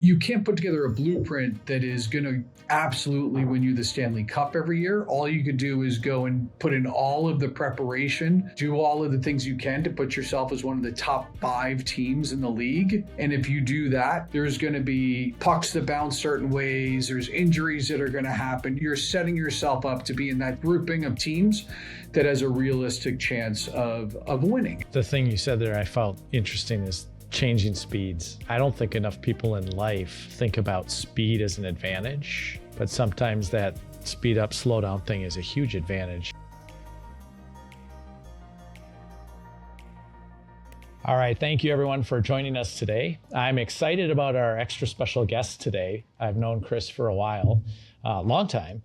You can't put together a blueprint that is going to absolutely win you the Stanley Cup every year. All you could do is go and put in all of the preparation, do all of the things you can to put yourself as one of the top 5 teams in the league. And if you do that, there's going to be pucks that bounce certain ways. There's injuries that are going to happen. You're setting yourself up to be in that grouping of teams that has a realistic chance of winning. The thing you said there I felt interesting is changing speeds. I don't think enough people in life think about speed as an advantage, but sometimes that speed up, slow down thing is a huge advantage. All right, thank you everyone for joining us today. I'm excited about our extra special guest today. I've known Chris for a while, long time,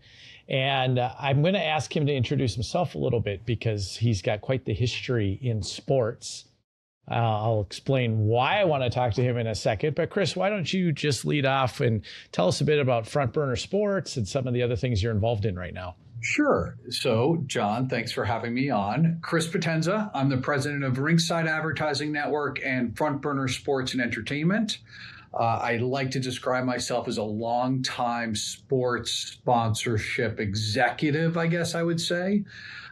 and I'm going to ask him to introduce himself a little bit because he's got quite the history in sports. I'll explain why I want to talk to him in a second. But Chris, why don't you just lead off and tell us a bit about Front Burner Sports and some of the other things you're involved in right now? Sure. So, John, thanks for having me on. Chris Potenza. I'm the president of Rinkside Advertising Network and Front Burner Sports and Entertainment. I like to describe myself as a longtime sports sponsorship executive, I guess I would say.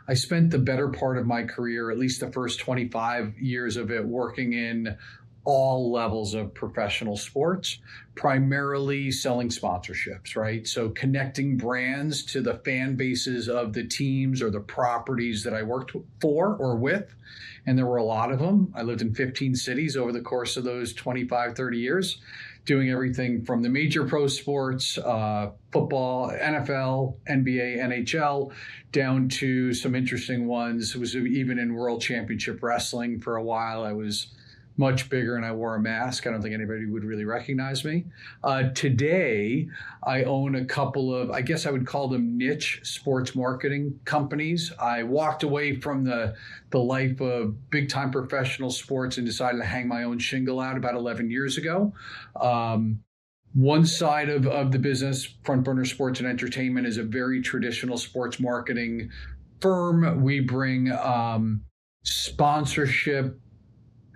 I spent the better part of my career, at least the first 25 years of it, working in all levels of professional sports, primarily selling sponsorships, right? So connecting brands to the fan bases of the teams or the properties that I worked for or with. And there were a lot of them. I lived in 15 cities over the course of those 25, 30 years, doing everything from the major pro sports, football, NFL, NBA, NHL, down to some interesting ones. It was even in World Championship Wrestling for a while. I was much bigger and I wore a mask. I don't think anybody would really recognize me. Today, I own a couple of, I guess I would call them niche sports marketing companies. I walked away from the life of big time professional sports and decided to hang my own shingle out about 11 years ago. One side of the business, Front Burner Sports and Entertainment, is a very traditional sports marketing firm. We bring sponsorship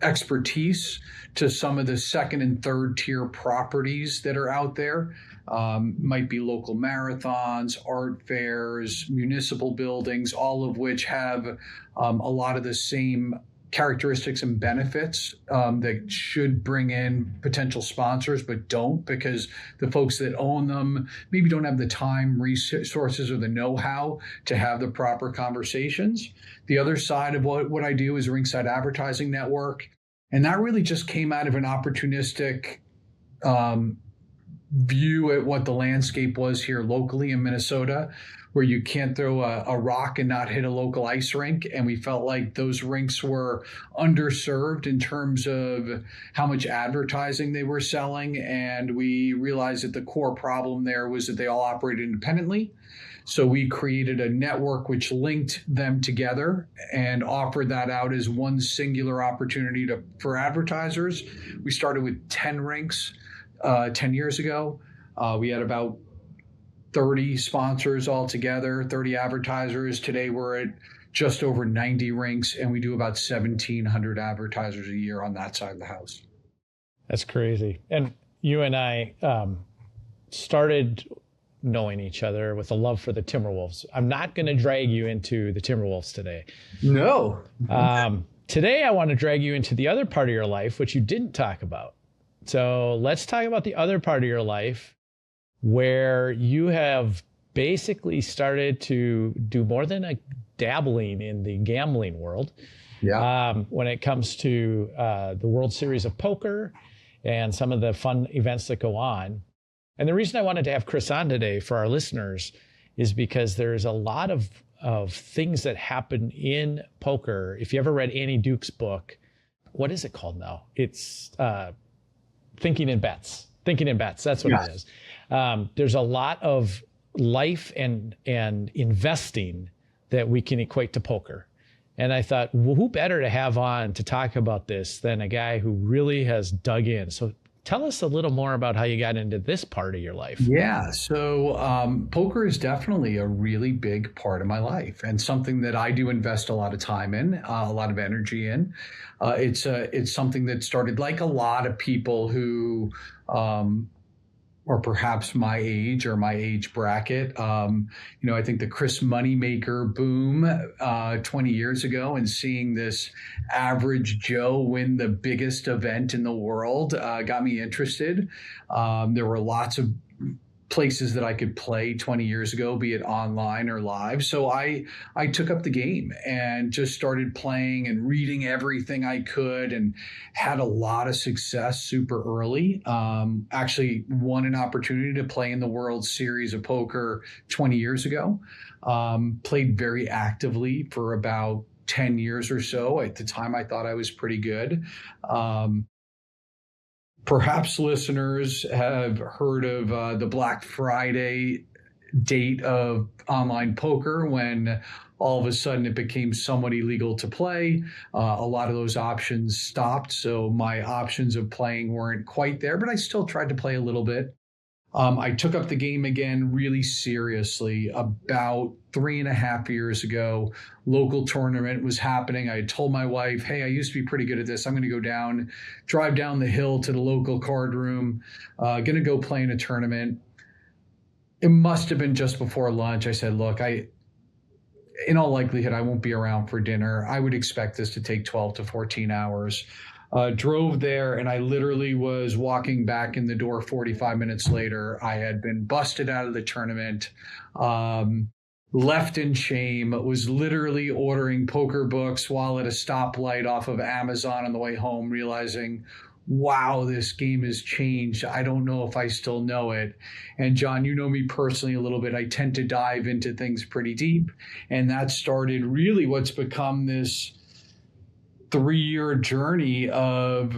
expertise to some of the second and third tier properties that are out there. Might be local marathons, art fairs, municipal buildings, all of which have a lot of the same characteristics and benefits that should bring in potential sponsors, but don't, because the folks that own them maybe don't have the time, resources, or the know-how to have the proper conversations. The other side of what I do is Rinkside Advertising Network. And that really just came out of an opportunistic view at what the landscape was here locally in Minnesota, where you can't throw a rock and not hit a local ice rink. And we felt like those rinks were underserved in terms of how much advertising they were selling. And we realized that the core problem there was that they all operated independently. So we created a network which linked them together and offered that out as one singular opportunity for advertisers. We started with 10 rinks 10 years ago. We had about 30 sponsors altogether, 30 advertisers. Today we're at just over 90 rinks, and we do about 1,700 advertisers a year on that side of the house. That's crazy. And you and I started knowing each other with a love for the Timberwolves. I'm not going to drag you into the Timberwolves today. No. Today I want to drag you into the other part of your life, which you didn't talk about. So let's talk about the other part of your life where you have basically started to do more than a dabbling in the gambling world. Yeah. When it comes to the World Series of Poker and some of the fun events that go on. And the reason I wanted to have Chris on today for our listeners is because there's a lot of things that happen in poker. If you ever read Annie Duke's book, what is it called now? It's Thinking in Bets. Thinking in Bets, that's what it is. There's a lot of life and investing that we can equate to poker. And I thought, well, who better to have on to talk about this than a guy who really has dug in? So tell us a little more about how you got into this part of your life. Yeah, so poker is definitely a really big part of my life and something that I do invest a lot of time in, a lot of energy in. It's something that started like a lot of people who or perhaps my age or my age bracket. I think the Chris Moneymaker boom 20 years ago, and seeing this average Joe win the biggest event in the world got me interested. There were lots of places that I could play 20 years ago, be it online or live. So I took up the game and just started playing and reading everything I could, and had a lot of success super early. Actually won an opportunity to play in the World Series of Poker 20 years ago. Played very actively for about 10 years or so. At the time, I thought I was pretty good. Perhaps listeners have heard of the Black Friday date of online poker, when all of a sudden it became somewhat illegal to play. A lot of those options stopped. So my options of playing weren't quite there, but I still tried to play a little bit. I took up the game again really seriously about 3.5 years ago. Local tournament was happening. I had told my wife, hey, I used to be pretty good at this. I'm going to go drive down the hill to the local card room, going to go play in a tournament. It must have been just before lunch. I said, look, in all likelihood, I won't be around for dinner. I would expect this to take 12 to 14 hours. Drove there, and I literally was walking back in the door 45 minutes later. I had been busted out of the tournament, left in shame, was literally ordering poker books while at a stoplight off of Amazon on the way home, realizing, wow, this game has changed. I don't know if I still know it. And Jon, you know me personally a little bit. I tend to dive into things pretty deep. And that started really what's become this 3-year journey of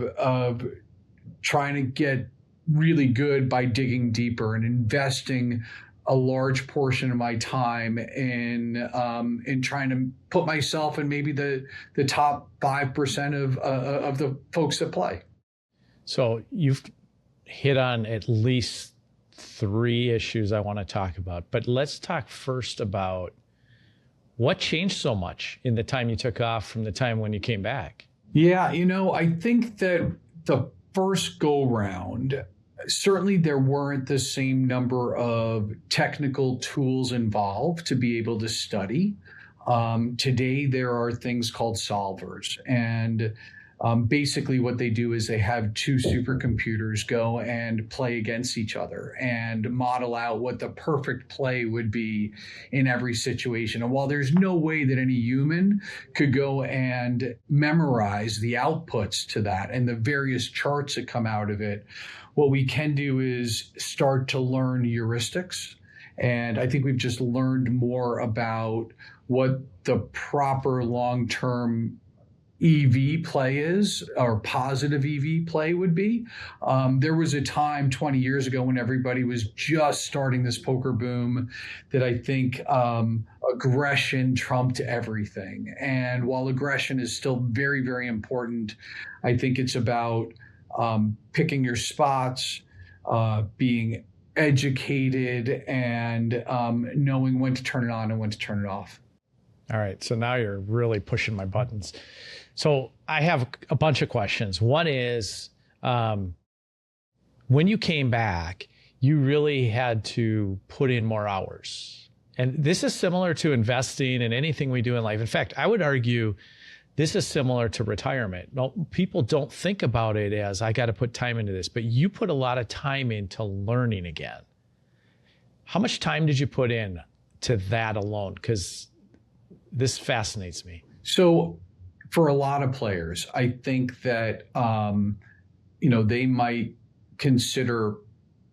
trying to get really good by digging deeper and investing a large portion of my time in trying to put myself in maybe the top 5% of the folks that play. So you've hit on at least 3 issues I want to talk about, but let's talk first about what changed so much in the time you took off from the time when you came back? Yeah, I think that the first go round, certainly there weren't the same number of technical tools involved to be able to study. Today, there are things called solvers, and basically what they do is they have 2 supercomputers go and play against each other and model out what the perfect play would be in every situation. And while there's no way that any human could go and memorize the outputs to that and the various charts that come out of it, what we can do is start to learn heuristics. And I think we've just learned more about what the proper long-term EV play is, or positive EV play would be. There was a time 20 years ago when everybody was just starting this poker boom that I think aggression trumped everything. And while aggression is still very, very important, I think it's about picking your spots, being educated, and knowing when to turn it on and when to turn it off. All right. So now you're really pushing my buttons. So I have a bunch of questions. One is, when you came back, you really had to put in more hours. And this is similar to investing and anything we do in life. In fact, I would argue this is similar to retirement. No, people don't think about it as I got to put time into this, but you put a lot of time into learning again. How much time did you put in to that alone? Because this fascinates me. So for a lot of players, I think that, they might consider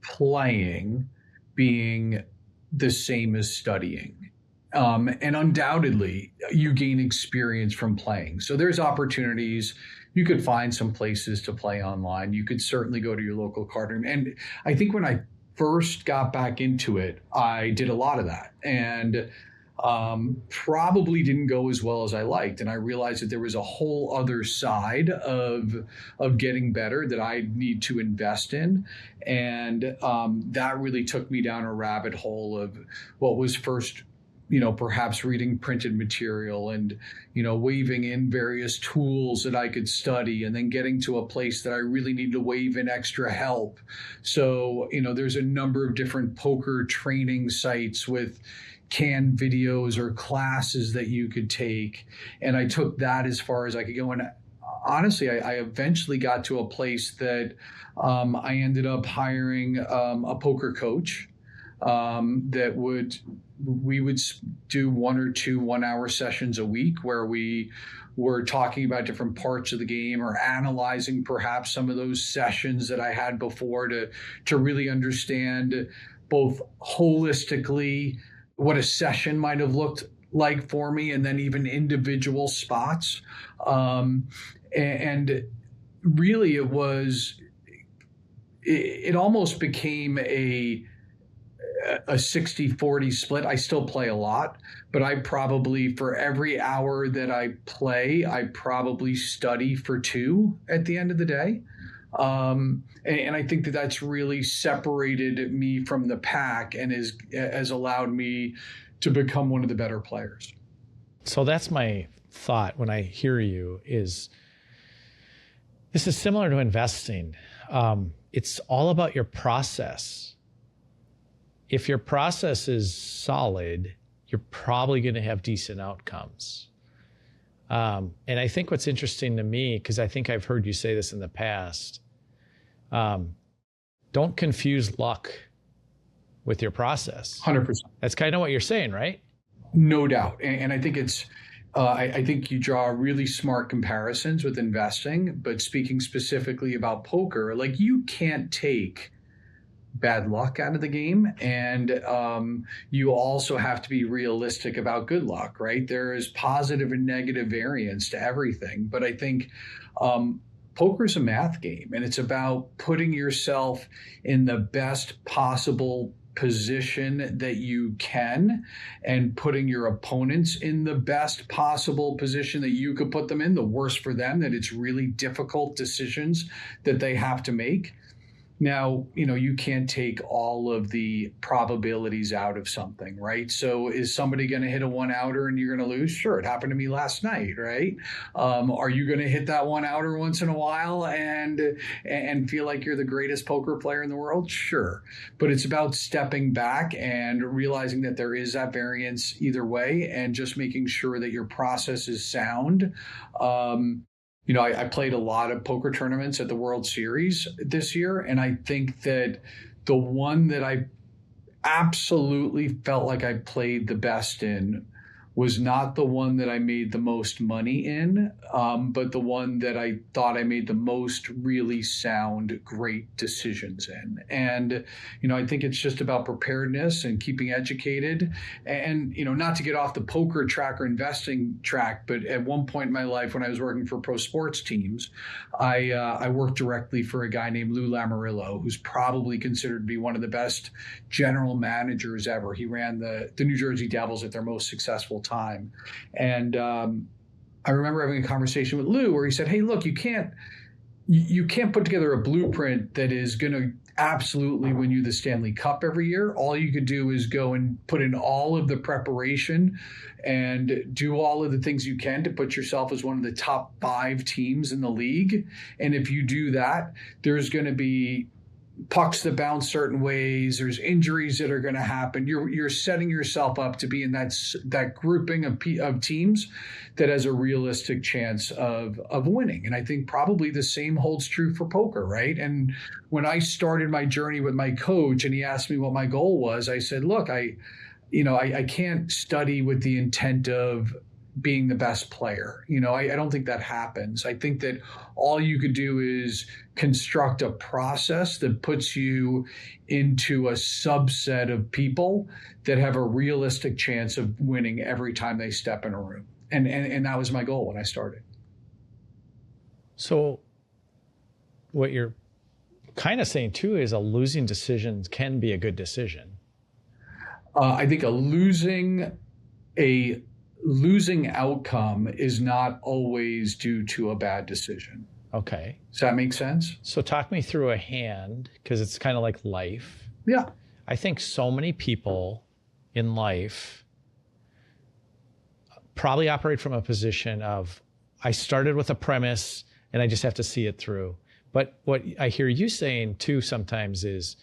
playing being the same as studying. And undoubtedly, you gain experience from playing. So there's opportunities. You could find some places to play online. You could certainly go to your local card room. And I think when I first got back into it, I did a lot of that. And probably didn't go as well as I liked. And I realized that there was a whole other side of getting better that I need to invest in. And that really took me down a rabbit hole of what was first perhaps reading printed material and, waving in various tools that I could study, and then getting to a place that I really need to wave in extra help. So, there's a number of different poker training sites with canned videos or classes that you could take. And I took that as far as I could go. And honestly, I eventually got to a place that I ended up hiring a poker coach we would do 1 or 2 1-hour sessions a week where we were talking about different parts of the game or analyzing perhaps some of those sessions that I had before to really understand both holistically what a session might have looked like for me, and then even individual spots. And really it almost became a 60-40 split. I still play a lot, but I probably, for every hour that I play, I probably study for 2 at the end of the day. And I think that that's really separated me from the pack and has allowed me to become one of the better players. So that's my thought when I hear you is this is similar to investing. It's all about your process. If your process is solid, you're probably going to have decent outcomes. And I think what's interesting to me, because I think I've heard you say this in the past, don't confuse luck with your process. 100%. That's kind of what you're saying, right? No doubt. And I think I think you draw really smart comparisons with investing, but speaking specifically about poker, like, you can't take bad luck out of the game. And you also have to be realistic about good luck, right? There is positive and negative variance to everything. But I think poker is a math game, and it's about putting yourself in the best possible position that you can and putting your opponents in the best possible position that you could put them in, the worse for them, that it's really difficult decisions that they have to make. Now, you can't take all of the probabilities out of something, right? So is somebody going to hit a 1-outer and you're going to lose? Sure. It happened to me last night, right? Are you going to hit that 1-outer once in a while and feel like you're the greatest poker player in the world? Sure. But it's about stepping back and realizing that there is that variance either way, and just making sure that your process is sound. I played a lot of poker tournaments at the World Series this year, and I think that the one that I absolutely felt like I played the best in was not the one that I made the most money in, but the one that I thought I made the most really sound, great decisions in. And, I think it's just about preparedness and keeping educated, and, not to get off the poker track or investing track, but at one point in my life when I was working for pro sports teams, I worked directly for a guy named Lou Lamoriello, who's probably considered to be one of the best general managers ever. He ran the New Jersey Devils at their most successful time. And I remember having a conversation with Lou where he said, hey, look, you can't put together a blueprint that is going to absolutely win you the Stanley Cup every year. All you could do is go and put in all of the preparation and do all of the things you can to put yourself as one of the top 5 teams in the league. And if you do that, there's going to be pucks that bounce certain ways. There's injuries that are going to happen. You're setting yourself up to be in that grouping of teams that has a realistic chance of winning. And I think probably the same holds true for poker, right? And when I started my journey with my coach and he asked me what my goal was, I said, look, I can't study with the intent of being the best player. I don't think that happens. I think that all you could do is construct a process that puts you into a subset of people that have a realistic chance of winning every time they step in a room. And that was my goal when I started. So what you're kind of saying too is a losing decision can be a good decision. I think a losing outcome is not always due to a bad decision. Okay. Does that make sense? So talk me through a hand, because it's kind of like life. Yeah. I think so many people in life probably operate from a position of, I started with a premise and I just have to see it through. But what I hear you saying too sometimes is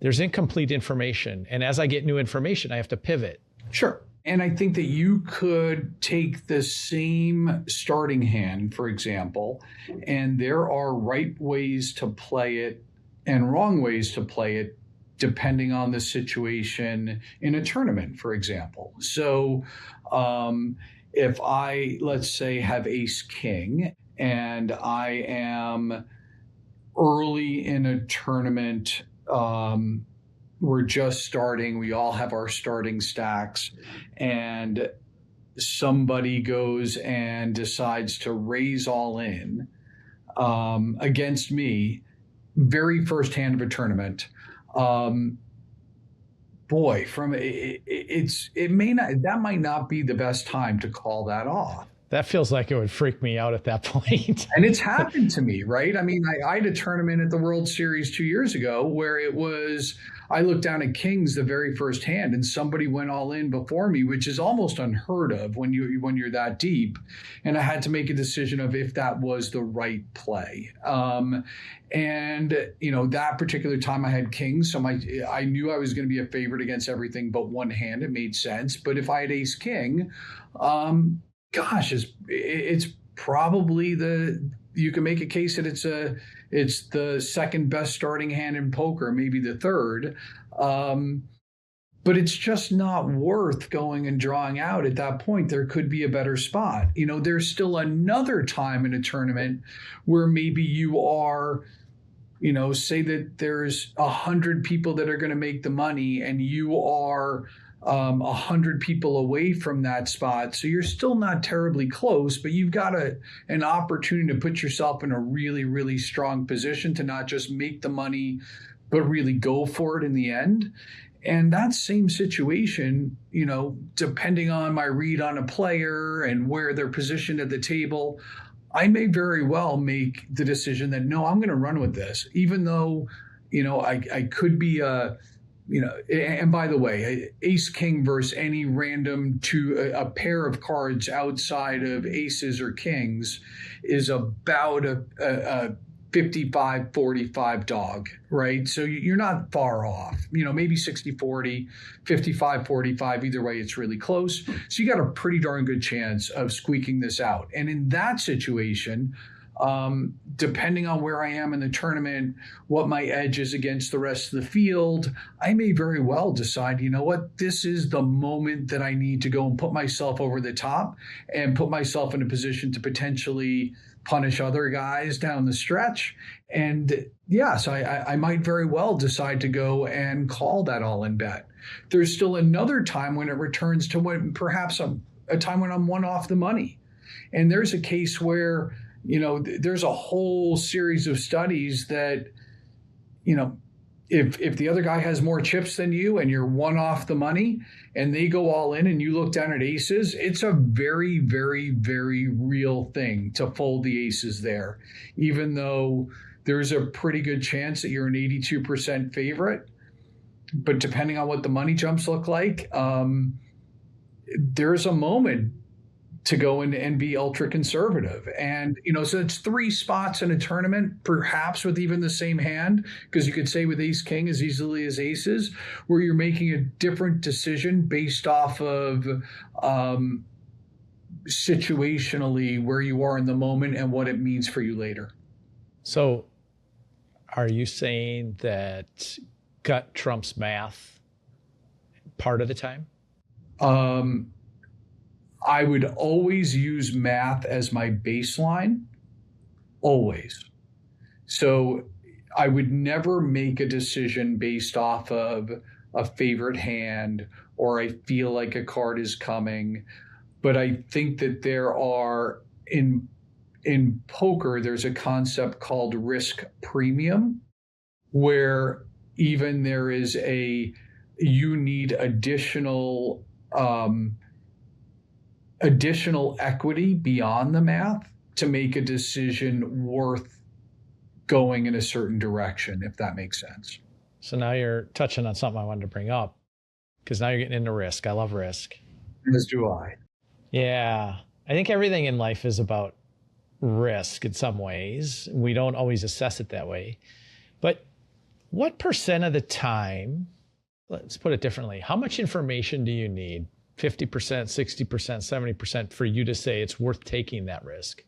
there's incomplete information. And as I get new information, I have to pivot. Sure. And I think that you could take the same starting hand, for example, and there are right ways to play it and wrong ways to play it depending on the situation in a tournament, for example. So if I, let's say, have ace king and I am early in a tournament, we're just starting, we all have our starting stacks, and somebody goes and decides to raise all in against me, very first hand of a tournament. Boy, that might not be the best time to call that off. That feels like it would freak me out at that point. And it's happened to me, right? I mean, I had a tournament at the World Series 2 years ago where I looked down at kings the very first hand and somebody went all in before me, which is almost unheard of when you're that deep. And I had to make a decision of if that was the right play. And that particular time I had kings, so I knew I was going to be a favorite against everything but one hand. It made sense. But if I had ace king, gosh, it's probably you can make a case that it's the second best starting hand in poker, maybe the third. But it's just not worth going and drawing out at that point. There could be a better spot. There's still another time in a tournament where maybe you are, say that there's 100 people that are going to make the money and you are 100 people away from that spot. So you're still not terribly close, but you've got an opportunity to put yourself in a really, really strong position to not just make the money, but really go for it in the end. And that same situation, depending on my read on a player and where they're positioned at the table, I may very well make the decision that, no, I'm going to run with this, even though, I could be and by the way, ace king versus any random a pair of cards outside of aces or kings is about a 55-45 dog, right? So you're not far off, maybe 60-40, 55-45, either way, it's really close. So you got a pretty darn good chance of squeaking this out. And in that situation, depending on where I am in the tournament, what my edge is against the rest of the field, I may very well decide, this is the moment that I need to go and put myself over the top and put myself in a position to potentially punish other guys down the stretch. And so I might very well decide to go and call that all-in bet. There's still another time when it returns to when perhaps a time when I'm one off the money. And there's a case where there's a whole series of studies that, if the other guy has more chips than you and you're one off the money and they go all in and you look down at aces, it's a very, very, very real thing to fold the aces there, even though there's a pretty good chance that you're an 82% favorite. But depending on what the money jumps look like, there's a moment to go in and be ultra conservative. And, so it's 3 spots in a tournament, perhaps with even the same hand, because you could say with ace king as easily as aces, where you're making a different decision based off of situationally where you are in the moment and what it means for you later. So are you saying that gut trumps math part of the time? I would always use math as my baseline, always. So I would never make a decision based off of a favorite hand or I feel like a card is coming. But I think that there are, in poker, there's a concept called risk premium, where even there is you need additional equity beyond the math to make a decision worth going in a certain direction, if that makes sense. So now you're touching on something I wanted to bring up, because now you're getting into risk. I love risk. As do I. Yeah. I think everything in life is about risk in some ways. We don't always assess it that way. But what percent of the time, let's put it differently, how much information do you need? 50%, 60%, 70% for you to say it's worth taking that risk?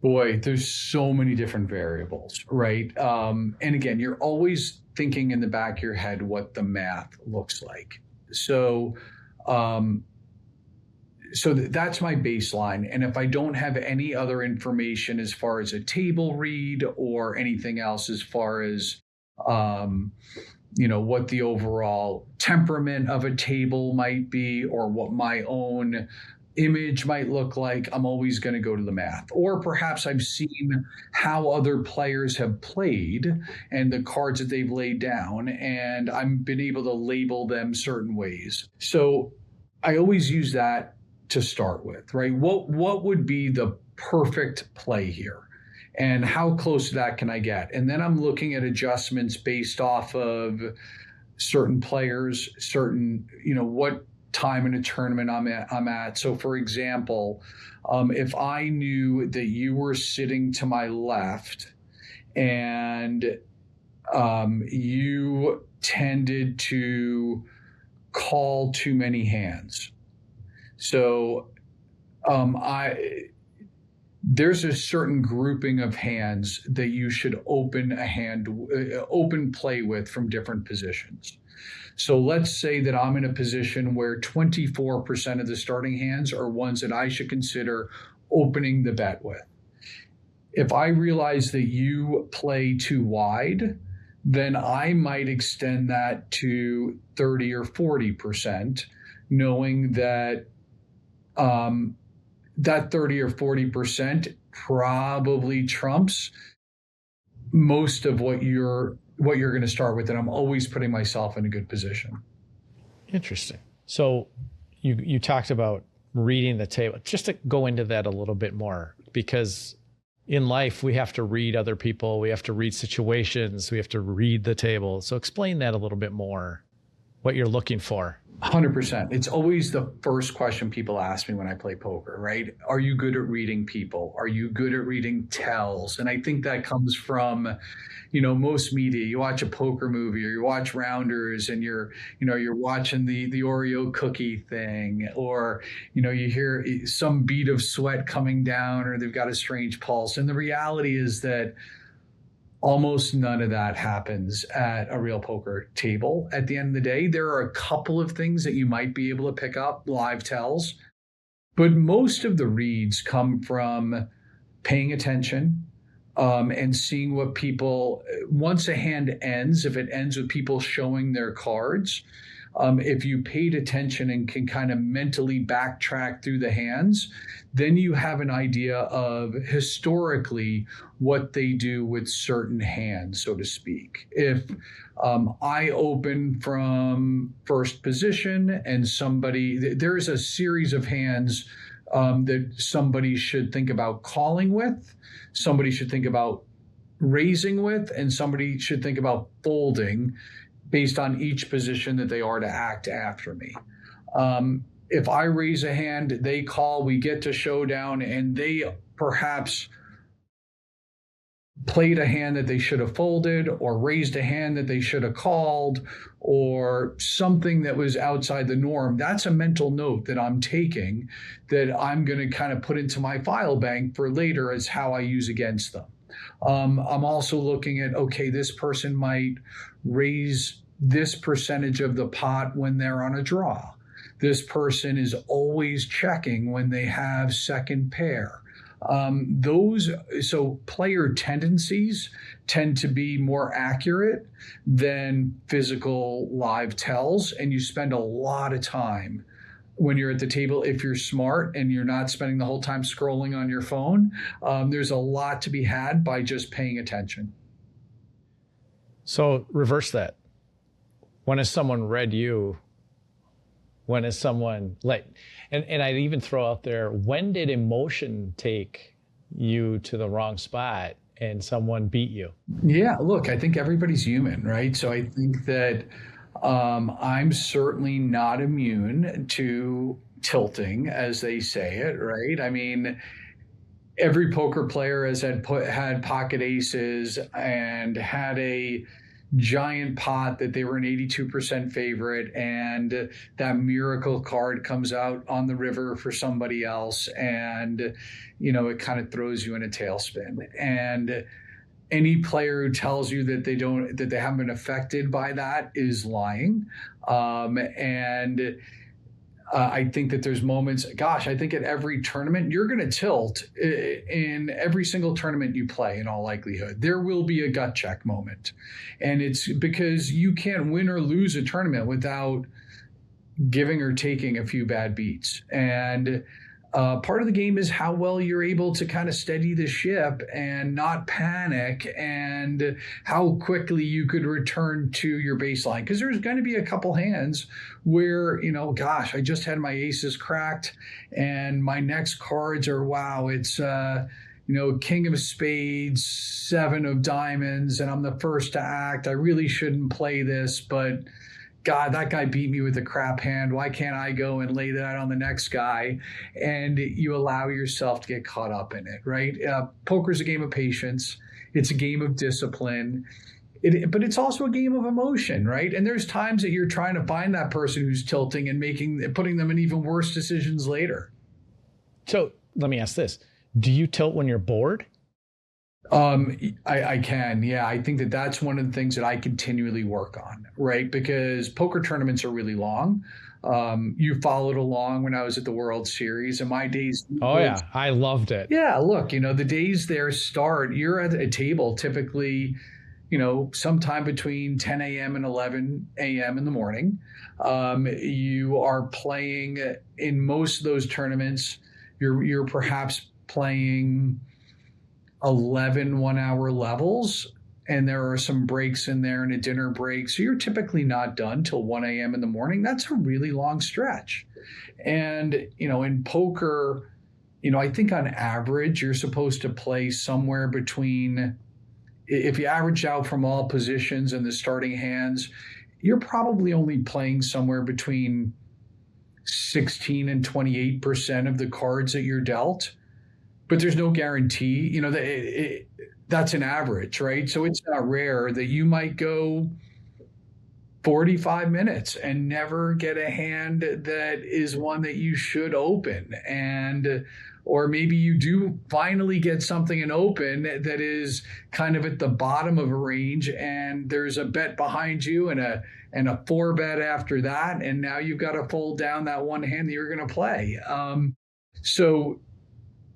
Boy, there's so many different variables, right? And again, you're always thinking in the back of your head what the math looks like. So, that's my baseline. And if I don't have any other information as far as a table read or anything else as far as what the overall temperament of a table might be or what my own image might look like, I'm always going to go to the math. Or perhaps I've seen how other players have played and the cards that they've laid down, and I've been able to label them certain ways. So I always use that to start with, right? What would be the perfect play here? And how close to that can I get? And then I'm looking at adjustments based off of certain players, certain, what time in a tournament I'm at. So for example, if I knew that you were sitting to my left and you tended to call too many hands. So there's a certain grouping of hands that you should open play with from different positions. So let's say that I'm in a position where 24% of the starting hands are ones that I should consider opening the bet with. If I realize that you play too wide, then I might extend that to 30 or 40%, knowing that that 30 or 40% probably trumps most of what you're going to start with, and I'm always putting myself in a good position. Interesting. So you talked about reading the table. Just to go into that a little bit more, because in life we have to read other people, we have to read situations, we have to read the table. So explain that a little bit more, what you're looking for. 100%. It's always the first question people ask me when I play poker, right? Are you good at reading people? Are you good at reading tells? And I think that comes from, most media. You watch a poker movie or you watch Rounders and you're watching the Oreo cookie thing, or, you hear some bead of sweat coming down, or they've got a strange pulse. And the reality is that almost none of that happens at a real poker table. At the end of the day, there are a couple of things that you might be able to pick up, live tells, but most of the reads come from paying attention and seeing what people, once a hand ends, if it ends with people showing their cards, if you paid attention and can kind of mentally backtrack through the hands, then you have an idea of historically what they do with certain hands, so to speak. If I open from first position and there's a series of hands that somebody should think about calling with, somebody should think about raising with, and somebody should think about folding based on each position that they are to act after me. If I raise a hand, they call, we get to showdown, and they perhaps played a hand that they should have folded, or raised a hand that they should have called, or something that was outside the norm. That's a mental note that I'm taking that I'm going to kind of put into my file bank for later as how I use against them. I'm also looking at, okay, this person might raise this percentage of the pot when they're on a draw. This person is always checking when they have second pair. So player tendencies tend to be more accurate than physical live tells, and you spend a lot of time when you're at the table. If you're smart and you're not spending the whole time scrolling on your phone, there's a lot to be had by just paying attention. So reverse that. When has someone read you? When is someone and I'd even throw out there, when did emotion take you to the wrong spot and someone beat you? Yeah, look, I think everybody's human, right? So I think that I'm certainly not immune to tilting, as they say it, right? I mean, every poker player has had pocket aces and had a giant pot that they were an 82% favorite, and that miracle card comes out on the river for somebody else, and it kind of throws you in a tailspin. And any player who tells you that they haven't been affected by that is lying. And I think that there's moments, I think at every tournament, you're going to tilt in every single tournament you play, in all likelihood. There will be a gut check moment. And it's because you can't win or lose a tournament without giving or taking a few bad beats. And part of the game is how well you're able to kind of steady the ship and not panic, and how quickly you could return to your baseline. Because there's going to be a couple hands where, I just had my aces cracked and my next cards are, it's, king of spades, 7 of diamonds, and I'm the first to act. I really shouldn't play this, but God, that guy beat me with a crap hand. Why can't I go and lay that on the next guy? And you allow yourself to get caught up in it, right? Poker's a game of patience. It's a game of discipline. But it's also a game of emotion, right? And there's times that you're trying to find that person who's tilting and putting them in even worse decisions later. So let me ask this. Do you tilt when you're bored? I can. Yeah. I think that that's one of the things that I continually work on, right? Because poker tournaments are really long. You followed along when I was at the World Series, and my days. Oh, yeah. I loved it. Yeah. Look, the days there start, you're at a table typically, sometime between 10 a.m. and 11 a.m. in the morning. You are playing in most of those tournaments. You're perhaps playing 11 1-hour levels, and there are some breaks in there and a dinner break. So you're typically not done till 1 a.m. in the morning. That's a really long stretch. And, in poker, I think on average, you're supposed to play somewhere between, if you average out from all positions and the starting hands, you're probably only playing somewhere between 16 and 28% of the cards that you're dealt. But there's no guarantee, that's an average, right? So it's not rare that you might go 45 minutes and never get a hand that is one that you should open. Or maybe you do finally get something in open that is kind of at the bottom of a range, and there's a bet behind you and a 4-bet after that. And now you've got to fold down that one hand that you're going to play. So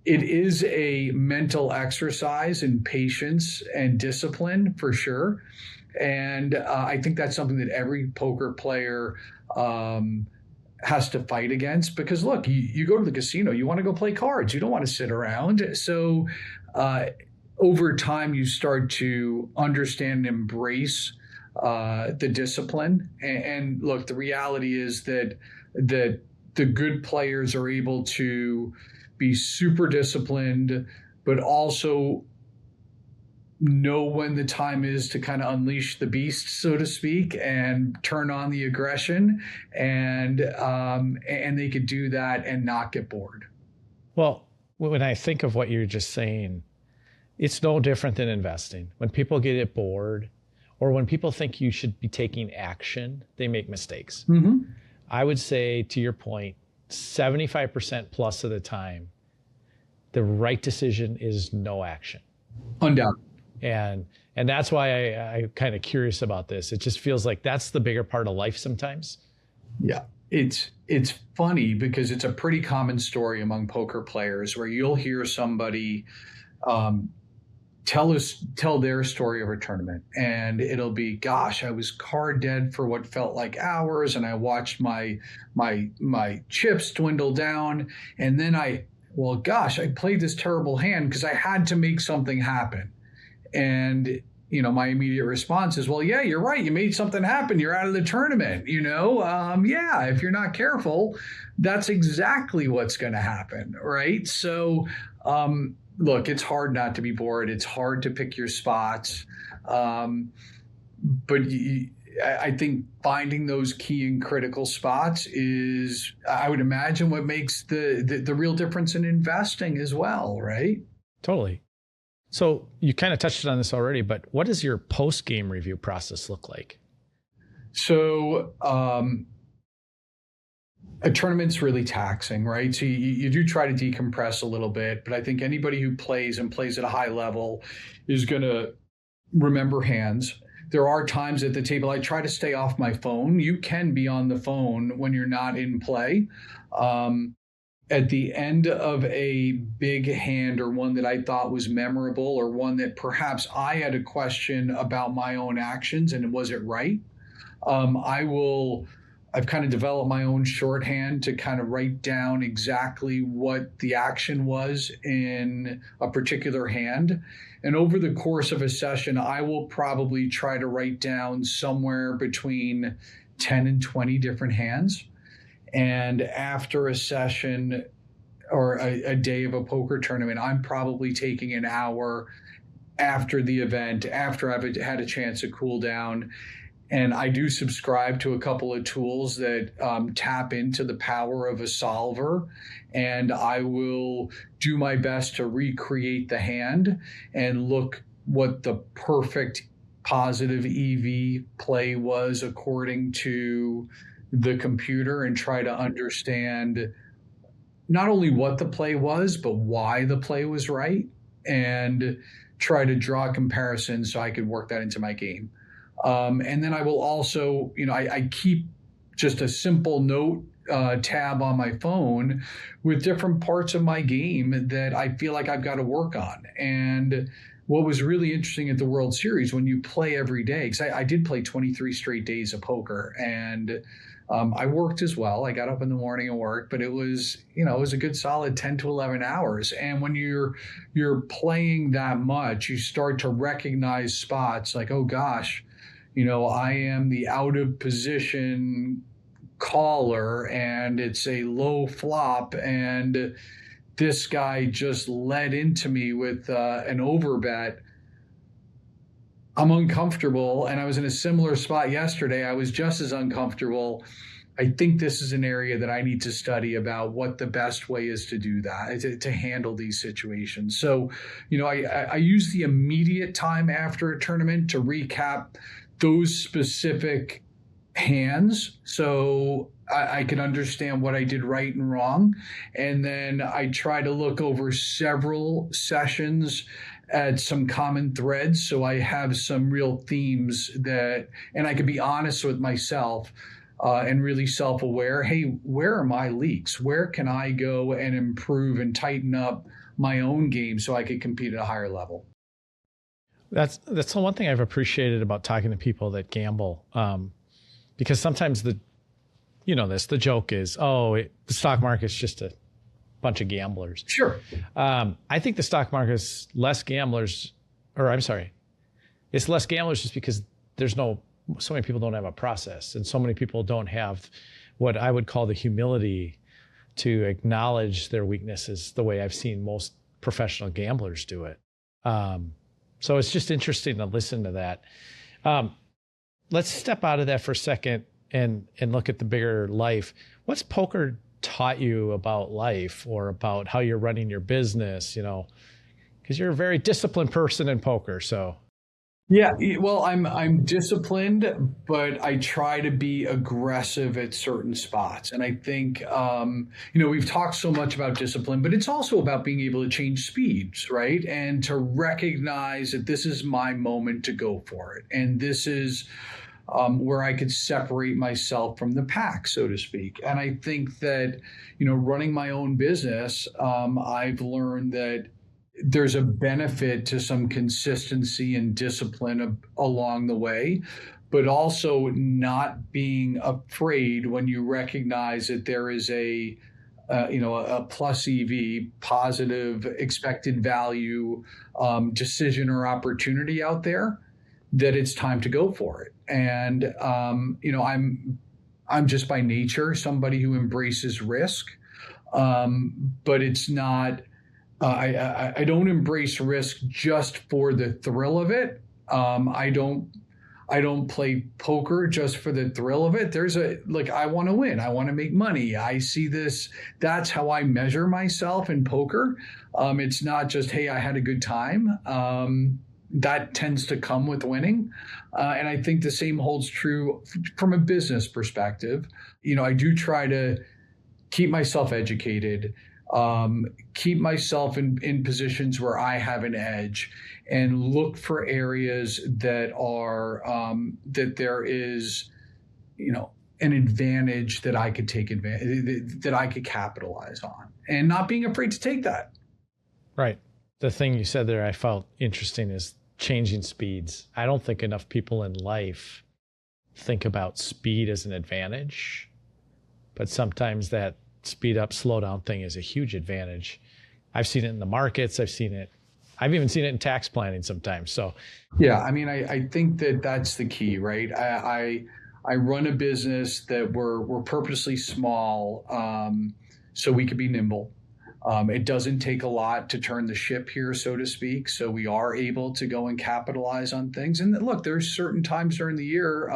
it is a mental exercise in patience and discipline for sure. And I think that's something that every poker player has to fight against, because look, you go to the casino, you want to go play cards. You don't want to sit around. So over time, you start to understand and embrace the discipline. And look, the reality is that the good players are able to be super disciplined, but also know when the time is to kind of unleash the beast, so to speak, and turn on the aggression. And they could do that and not get bored. Well, when I think of what you're just saying, it's no different than investing. When people get bored, or when people think you should be taking action, they make mistakes. Mm-hmm. I would say, to your point, 75% plus of the time, the right decision is no action. Undoubtedly. And that's why I'm kind of curious about this. It just feels like that's the bigger part of life sometimes. Yeah. It's funny because it's a pretty common story among poker players where you'll hear somebody tell their story of a tournament, and it'll be, gosh, I was card dead for what felt like hours, and I watched my chips dwindle down, and then I played this terrible hand because I had to make something happen. And my immediate response is, well, yeah, you're right. You made something happen. You're out of the tournament. Yeah, if you're not careful, that's exactly what's going to happen, right? So, look, it's hard not to be bored. It's hard to pick your spots. But I think finding those key and critical spots is, I would imagine, what makes the real difference in investing as well, right? Totally. So you kind of touched on this already, but what does your post-game review process look like? So a tournament's really taxing, right? So you do try to decompress a little bit, but I think anybody who plays and plays at a high level is going to remember hands. There are times at the table I try to stay off my phone. You can be on the phone when you're not in play. At the end of a big hand, or one that I thought was memorable, or one that perhaps I had a question about my own actions and was it right, I've kind of developed my own shorthand to kind of write down exactly what the action was in a particular hand. And over the course of a session, I will probably try to write down somewhere between 10 and 20 different hands. And after a session or a day of a poker tournament, I'm probably taking an hour after the event, after I've had a chance to cool down. And I do subscribe to a couple of tools that tap into the power of a solver. And I will do my best to recreate the hand and look what the perfect positive EV play was according to the computer, and try to understand not only what the play was, but why the play was right, and try to draw comparisons so I could work that into my game. And then I will also, I keep just a simple note tab on my phone with different parts of my game that I feel like I've got to work on. And what was really interesting at the World Series, when you play every day, because I did play 23 straight days of poker, and I worked as well. I got up in the morning and worked, but it was a good solid 10 to 11 hours. And when you're playing that much, you start to recognize spots like, oh gosh, I am the out of position caller and it's a low flop, and this guy just led into me with an overbet. I'm uncomfortable, and I was in a similar spot yesterday. I was just as uncomfortable. I think this is an area that I need to study about what the best way is to do that, to handle these situations. So, I use the immediate time after a tournament to recap those specific hands, so I can understand what I did right and wrong. And then I try to look over several sessions at some common threads, so I have some real themes and I can be honest with myself and really self-aware. Hey, where are my leaks? Where can I go and improve and tighten up my own game so I could compete at a higher level? That's the one thing I've appreciated about talking to people that gamble, because sometimes the joke is, the stock market's just a bunch of gamblers. Sure. I think the stock market's less gamblers, it's less gamblers just because so many people don't have a process, and so many people don't have what I would call the humility to acknowledge their weaknesses the way I've seen most professional gamblers do it. So it's just interesting to listen to that. Let's step out of that for a second and look at the bigger life. What's poker taught you about life, or about how you're running your business? Because you're a very disciplined person in poker. So yeah, well, I'm disciplined, but I try to be aggressive at certain spots. And I think, we've talked so much about discipline, but it's also about being able to change speeds, right? And to recognize that this is my moment to go for it. And this is where I could separate myself from the pack, so to speak. And I think that, running my own business, I've learned that there's a benefit to some consistency and discipline along the way, but also not being afraid when you recognize that there is a plus EV, positive expected value decision or opportunity out there, that it's time to go for it. And I'm just by nature somebody who embraces risk, but it's not. I don't embrace risk just for the thrill of it. I don't I don't play poker just for the thrill of it. I want to win. I want to make money. I see this. That's how I measure myself in poker. It's not just, hey, I had a good time. That tends to come with winning. And I think the same holds true from a business perspective. I do try to keep myself educated, keep myself in positions where I have an edge, and look for areas that are that there is, an advantage that I could take advantage, that I could capitalize on, and not being afraid to take that. Right. The thing you said there I felt interesting is changing speeds. I don't think enough people in life think about speed as an advantage, but sometimes that speed up, slow down thing is a huge advantage. I've seen it in the markets. I've even seen it in tax planning sometimes. So, yeah, I think that's the key, right? I run a business that we're purposely small, so we could be nimble. It doesn't take a lot to turn the ship here, so to speak. So we are able to go and capitalize on things. And look, there's certain times during the year,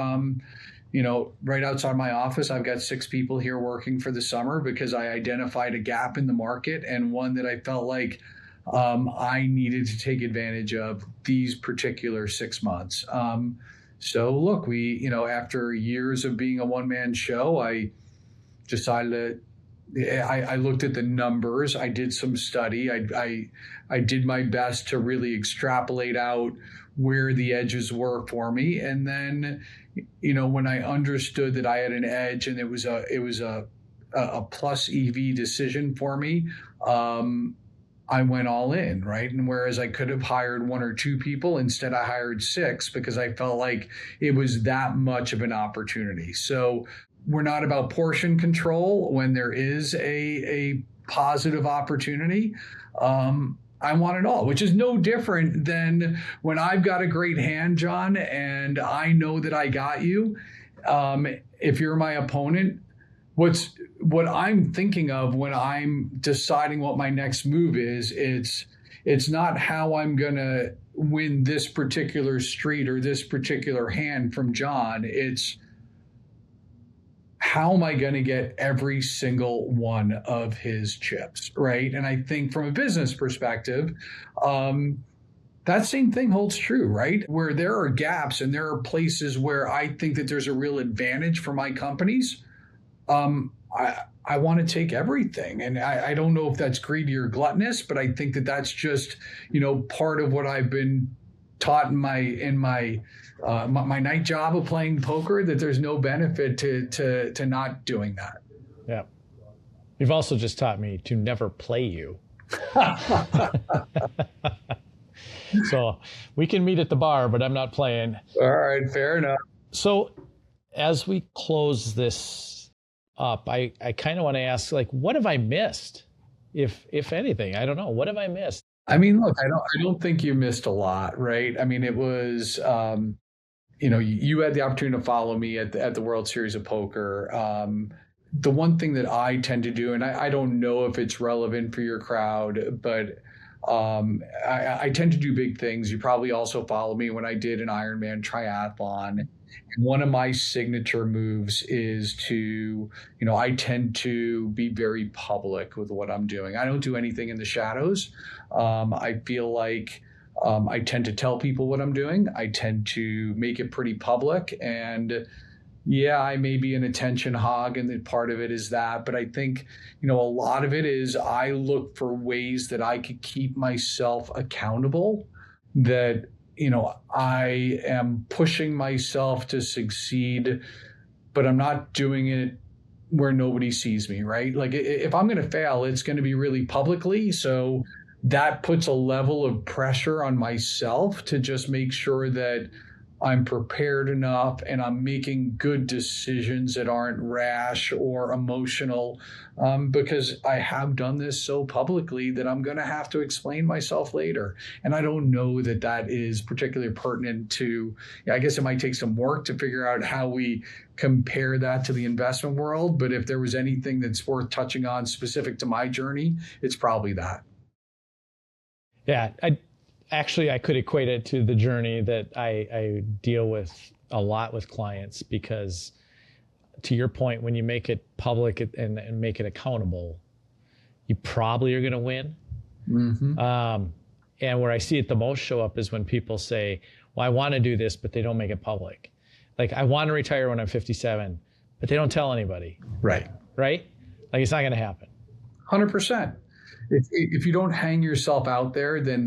right outside my office, I've got 6 people here working for the summer because I identified a gap in the market, and one that I felt like I needed to take advantage of these particular 6 months. So look, after years of being a one-man show, I decided I looked at the numbers. I did some study. I did my best to really extrapolate out where the edges were for me. And then, when I understood that I had an edge and it was a plus EV decision for me, I went all in, right? And whereas I could have hired 1 or 2 people, instead I hired 6 because I felt like it was that much of an opportunity. So we're not about portion control when there is a positive opportunity. I want it all, which is no different than when I've got a great hand, Jon, and I know that I got you. If you're my opponent, what I'm thinking of when I'm deciding what my next move is, it's not how I'm going to win this particular street or this particular hand from Jon. It's how am I going to get every single one of his chips, right? And I think from a business perspective, that same thing holds true, right? Where there are gaps and there are places where I think that there's a real advantage for my companies. I want to take everything. And I don't know if that's greedy or gluttonous, but I think that that's just, part of what I've been taught in my night job of playing poker, that there's no benefit to not doing that. Yeah. You've also just taught me to never play you. So we can meet at the bar, but I'm not playing. All right, fair enough. So as we close this up, I kind of want to ask, what have I missed? If anything, I don't know. What have I missed? Look, I don't think you missed a lot, right? It was, you had the opportunity to follow me at the World Series of Poker. The one thing that I tend to do, and I don't know if it's relevant for your crowd, but I tend to do big things. You probably also follow me when I did an Ironman triathlon. One of my signature moves is to, I tend to be very public with what I'm doing. I don't do anything in the shadows. I feel like I tend to tell people what I'm doing. I tend to make it pretty public. And yeah, I may be an attention hog, and that part of it is that. But I think, a lot of it is I look for ways that I could keep myself accountable, that I am pushing myself to succeed, but I'm not doing it where nobody sees me, right? Like if I'm going to fail, it's going to be really publicly. So that puts a level of pressure on myself to just make sure that I'm prepared enough and I'm making good decisions that aren't rash or emotional, because I have done this so publicly that I'm going to have to explain myself later. And I don't know that that is particularly pertinent to, I guess it might take some work to figure out how we compare that to the investment world. But if there was anything that's worth touching on specific to my journey, it's probably that. Yeah, I could equate it to the journey that I deal with a lot with clients because, to your point, when you make it public and make it accountable, you probably are going to win. And where I see it the most show up is when people say, well, I want to do this, but they don't make it public. Like, I want to retire when I'm 57, but they don't tell anybody. Right. Right? Like, it's not going to happen. 100%. If you don't hang yourself out there, then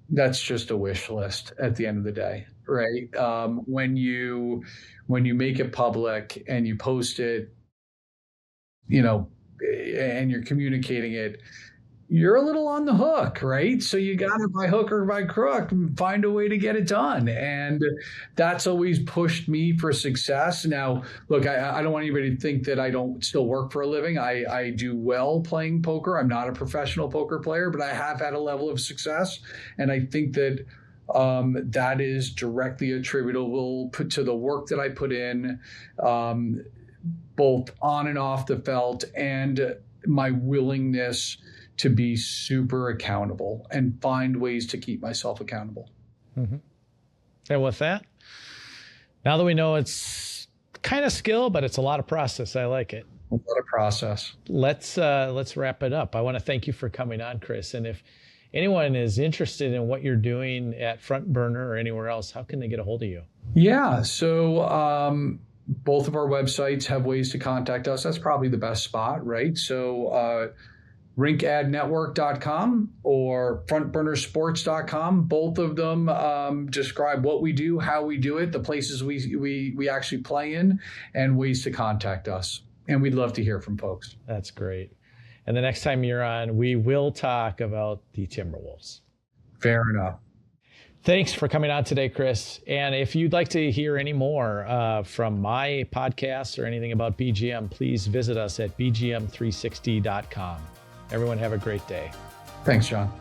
that's just a wish list at the end of the day, right? When you make it public and you post it, and you're communicating it, you're a little on the hook, right? So you got to, by hook or by crook, find a way to get it done. And that's always pushed me for success. Now, look, I don't want anybody to think that I don't still work for a living. I do well playing poker. I'm not a professional poker player, but I have had a level of success. And I think that that is directly attributable to the work that I put in, both on and off the felt, and my willingness to be super accountable and find ways to keep myself accountable. Mm-hmm. And with that, now that we know it's kind of skill, but it's a lot of process, I like it. A lot of process. Let's wrap it up. I want to thank you for coming on, Chris. And if anyone is interested in what you're doing at Front Burner or anywhere else, how can they get a hold of you? Yeah. So both of our websites have ways to contact us. That's probably the best spot, right? So rinkadnetwork.com or frontburnersports.com. Both of them describe what we do, how we do it, the places we actually play in, and ways to contact us. And we'd love to hear from folks. That's great. And the next time you're on, we will talk about the Timberwolves. Fair enough. Thanks for coming on today, Chris. And if you'd like to hear any more from my podcast or anything about BGM, please visit us at bgm360.com. Everyone have a great day. Thanks, John.